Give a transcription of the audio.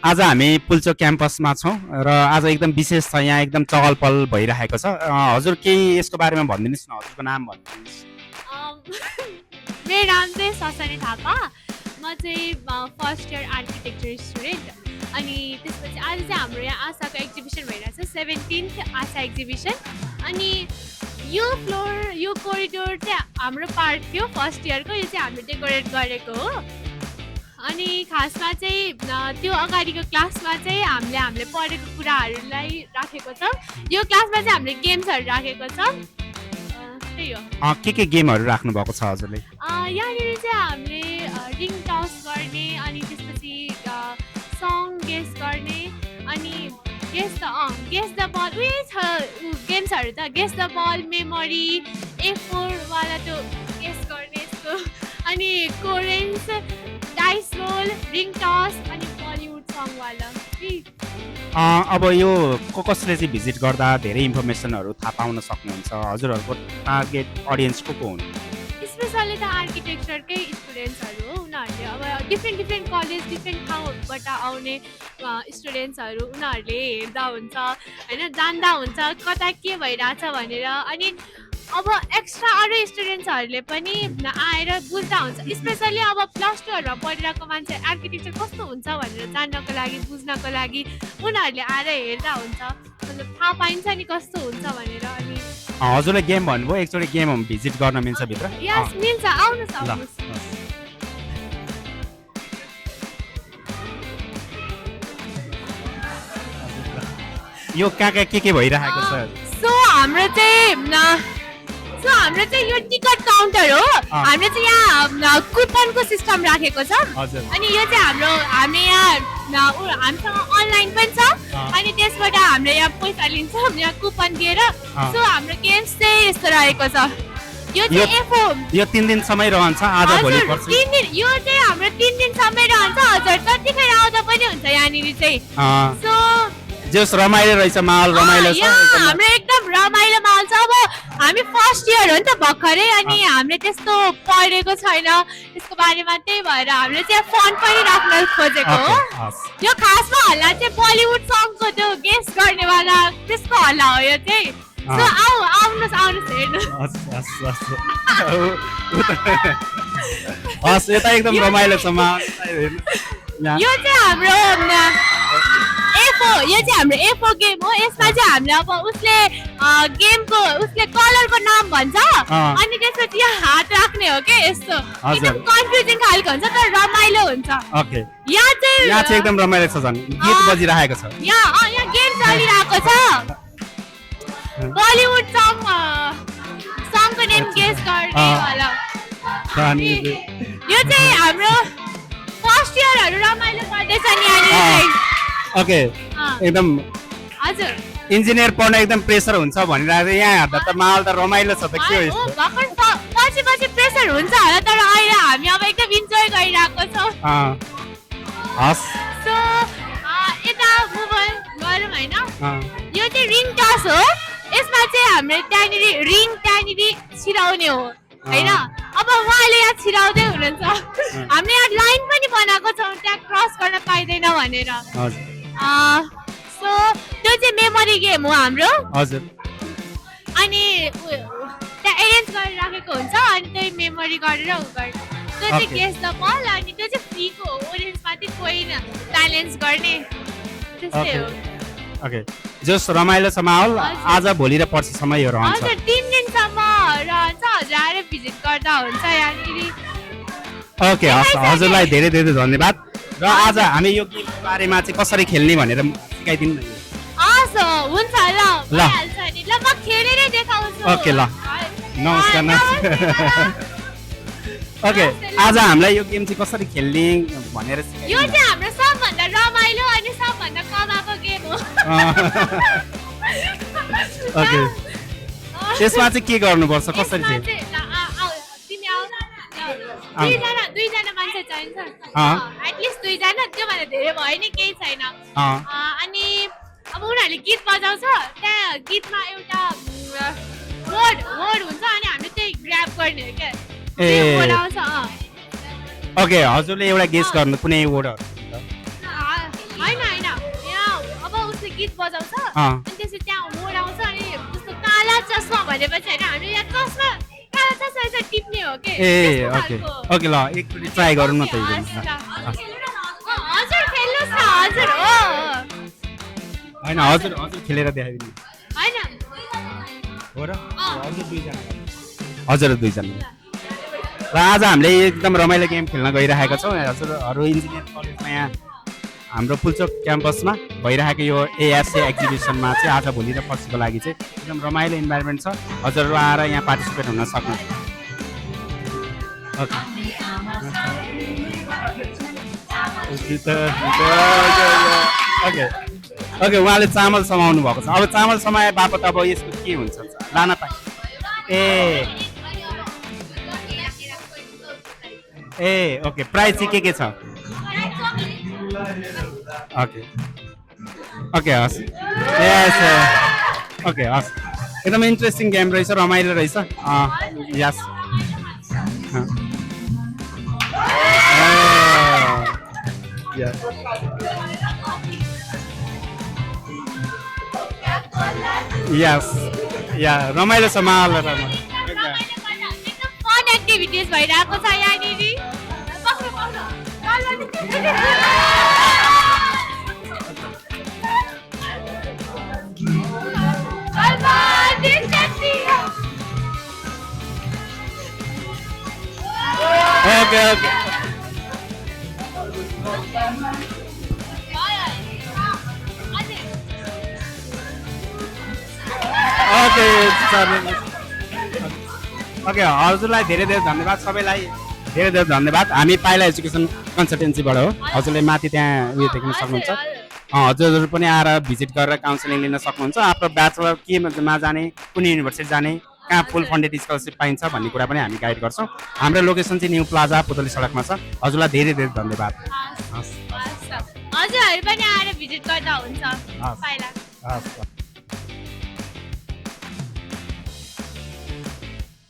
आज हामी पुल्चोक क्याम्पसमा छौँ र आज एकदम विशेष छ यहाँ एकदम चहल पहल भइरहेको छ हजुर केही यसको बारेमा भनिदिनुहोस् न हजुरको नाम भनिदिनुहोस् मेरो नाम चाहिँ ससनी थापा म चाहिँ फर्स्ट इयर आर्किटेक्चर स्टुडेन्ट अनि त्यसपछि आज चाहिँ हाम्रो यहाँ आशाको एक्जिबिसन भइरहेको छ 17th आशा एक्जिबिसन अनि यो फ्लोर यो कोरिडोर चाहिँ हाम्रो पार्ट थियो फर्स्ट इयरको यो चाहिँ हामीले डेकोरेट गरेको हो अनि खासमा चाहिँ त्यो अगाडिको क्लासमा चाहिँ हामीले पढेको कुराहरूलाई राखेको छ यो क्लासमा चाहिँ हामीले गेम्सहरू राखेको छ त्यही हो के गेमहरू राख्नु भएको छ हजुरले यहाँनिर चाहिँ हामीले रिङ टस गर्ने अनि त्यसपछि सङ गेस गर्ने अनि गेस द बल उयो छ गेम्सहरू त guess the ball memory A4 वाला त्यो गेस गर्ने यस्तो अनि कोरेन्स डाइस रोल रिङ टस अनि बलिउड सङ वाला अब यो कसले चाहिँ भिजिट गर्दा धेरै इन्फर्मेसनहरू थाहा पाउन सक्नुहुन्छ हजुरहरूको टार्गेट अडियन्स को हुनु स्पेसली त आर्किटेक्चरकै स्टुडेन्ट्सहरू हो उनीहरूले अब डिफ्रेन्ट कलेज डिफ्रेन्ट ठाउँबाट आउने स्टुडेन्ट्सहरू उनीहरूले हेर्दा हुन्छ होइन जान्दा हुन्छ कता के भइरहेछ भनेर अनि अब एक्स्ट्रा अरू स्टुडेन्ट्सहरूले पनि आएर बुझ्दा हुन्छ स्पेसली अब +2हरूमा पढिरहेको मान्छे आर्किटेक्चर कस्तो हुन्छ भनेर जान्नको लागि बुझ्नको लागि उनीहरूले आएर हेर्दा हुन्छ मतलब थाहा पाइन्छ नि कस्तो हुन्छ भनेर अनि हजुरले गेम भन्नुभयो एकचोटि गेम भिजिट गर्न मिल्छ भित्र यस मिल्छ आउनुहोस् यो कहाँ के भइरहेको छ सो हाम्रो चाहिँ यो टिकट काउन्टर हो हामीले चाहिँ यहाँ कुपनको सिस्टम राखेको छ अनि यो चाहिँ हामी यहाँ हामीसँग अनलाइन पनि छ अनि त्यसबाट हामीले यहाँ पैसा लिन्छौँ यहाँ कुपन दिएर सो हाम्रो गेम्स चाहिँ यस्तो रहेको छ यो चाहिँ यो 3 दिनसम्मै रहन्छ आज भोलि पर्छ 3 दिन यो चाहिँ हाम्रो 3 दिनसम्मै रहन्छ हजुर जतिखेर आउँदा पनि हुन्छ यहाँनिर चाहिँ सो जस रमाइलो रहेछ माहौल रमाइलो छ हाम्रो एकदम रमाइलो माहौल छ अब हामी फर्स्ट इयर हो नि त भर्खरै अनि हामीले त्यस्तो पढेको छैन त्यसको बारेमा त्यही भएर हामीले चाहिँ फन पनि राख्न खोजेको हो यो खासमा हल्ला चाहिँ बलिउड सङको त्यो गेस गर्नेवाला त्यसको हल्ला हो यो चाहिँ सो आउनुहोस् हेर्नु यता एकदम रमाइलो छ यो चाहिँ हाम्रो यो चाहिँ हाम्रो A4 गेम हो यसमा चाहिँ हामीले अब उसले गेमको उसले कलरको नाम भन्छ अनि त्यसपछि यहाँ हात राख्ने हो के यस्तो एकदम कन्फ्युजिङ खालको हुन्छ तर रमाइलो हुन्छ यहाँ चाहिँ एकदम रमाइलो छ झन् गीत बजिरहेको छ यहाँ गेम चलिरहेको छ बलिउड सङको नेम गेस गर्ने वाला यो चाहिँ हाम्रो फर्स्ट इयरहरू रमाइलो गर्दैछ नि यहाँनिर ओके एकदम हजुर इन्जिनियर पढ्न एकदम प्रेसर हुन्छ भनिरहेको यहाँ हेर्दा त माहौल त रमाइलो छ त के हो यस्तो पछि प्रेसर हुन्छ होला तर अहिले हामी अब एकदम इन्जोय गरिरहेको छौँ हस् सो यता मोबाइल गरौँ होइन यो चाहिँ रिङ टस हो यसमा चाहिँ हामीले त्यहाँनिर छिराउने हो होइन अब उहाँले यहाँ छिराउँदै हुनुहुन्छ हामीले यहाँ लाइन पनि बनाएको छौँ त्यहाँ क्रस गर्न पाइँदैन भनेर सो त्यो चाहिँ मेमोरी गेम हो हाम्रो हजुर अनि त्यहाँ एरेन्ज गरेर राखेको हुन्छ अनि त्यही मेमोरी गरेर त्यो चाहिँ गेस द बल अनि त्यो चाहिँ फ्रीको हो ओरेन्जमाथि कोइन ब्यालेन्स गर्ने त्यस्तै हो ओके जस रमाइलो छ माहौल आज भोलि र पर्सिसम्म यो रहन्छ हजुर 3 दिनसम्म रहन्छ हजुर आएर भिजिट गर्दा हुन्छ यहाँनिर ओके हजुरलाई धेरै धेरै धन्यवाद र आज हामी यो गेमको बारेमा चाहिँ कसरी खेल्ने भनेर सिकाइदिनु न हुन्छ ल म खेलेरै देखाउँछु ओके ल नमस्कार ओके आज हामीलाई यो गेम चाहिँ कसरी खेल्ने भनेर यो चाहिँ हाम्रो सबभन्दा रमाइलो अनि सबभन्दा कमाको गेम हो ओके त्यसमा चाहिँ के गर्नुपर्छ कसरी चाहिँ तिमी आउ दुईजना मान्छे चाहिन्छ एटलिस्ट दुईजना त्योभन्दा धेरै भयो नि केही छैन अनि अब उनीहरूले गीत बजाउँछ त्यहाँ गीतमा एउटा वर्ड हुन्छ अनि हामीले त्यही ग्र्याब गर्ने हो क्या ओके हजुरले एउटा गेस गर्नु कुनै वर्डहरू गीत बजाउँछ अँ। अनि त्यसपछि त्यहाँ मोड आउँछ अनि जस्तो काला चस्मा भनेपछि होइन हाम्रो यहाँ चस्मा काला चस्मा यसरी टिप्ने हो के ए त्यस्तो ओके खालको। ओके ल एकचोटि ट्राई गरौँ न त यो हस्, गेम। ल। हजुर खेल्नुहोस् न हजुर हो होइन हजुर हजुर खेलेर देखाइदिनु होइन हो र अँ। हजुर दुईजना र आज हामीले एकदम रमाइलो गेम खेल्न गइरहेका छौँ हजुरहरू इन्जिनियर कलेजमा यहाँ हाम्रो पुल्चोक क्याम्पसमा भइरहेको यो एआरसी एक्जिबिसनमा चाहिँ आज भोलि र पर्सिको लागि चाहिँ एकदम रमाइलो इन्भाइरोमेन्ट छ हजुरहरू आएर यहाँ पार्टिसिपेट हुन सक्नुहुन्छ ओके ओके ओके उहाँले चामल समाउनु भएको छ अब चामल समाए बापत अब यसको के हुन्छ लान पाए ए ए ओके प्राइस चाहिँ के छ ओके ओके हस् यस ओके हस् एकदम इन्ट्रेस्टिङ गेम रहेछ रमाइलो रहेछ यस यस या रमाइलो छ माहौल फन एक्टिभिटिज भइरहेको छ यहाँनिर पक्नु, पक्नु। ओके ओके ओके ओके हजुरलाई धेरै धेरै धन्यवाद सबैलाई धेरै धेरै धन्यवाद हामी पाइला एजुकेसन कन्सल्टेन्सीबाट हो हजुरले माथि त्यहाँ उयो देख्न सक्नुहुन्छ हजुरहरू पनि आएर भिजिट गरेर काउन्सिलिङ लिन सक्नुहुन्छ आफ्नो ब्याचलर केमा जाने कुन युनिभर्सिटी जाने कहाँ फुल फन्डेड स्कलरसिप पाइन्छ भन्ने कुरा पनि हामी गाइड गर्छौँ हाम्रो लोकेसन चाहिँ न्यू प्लाजा पुतली सडकमा छ हजुरलाई धेरै धेरै धन्यवाद हजुरहरू पनि आएर भिजिट गर्दा हुन्छ हस्। पाइला हस्